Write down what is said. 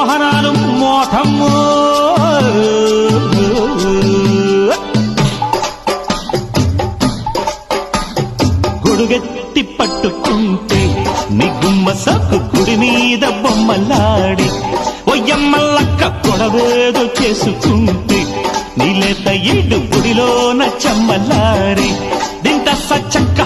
మోహనాలు మోతమ్మో గొడుగెత్తి పట్టుకుంటే నీ గుమ్మ సాకు గుడి మీద బొమ్మలాడి ఒయ్యమ్మల్లక్క కొడవేదో చేసుకుంటే నీలేత ఈడు గుడిలోన చెమ్మలారి దింత సచ్చక్క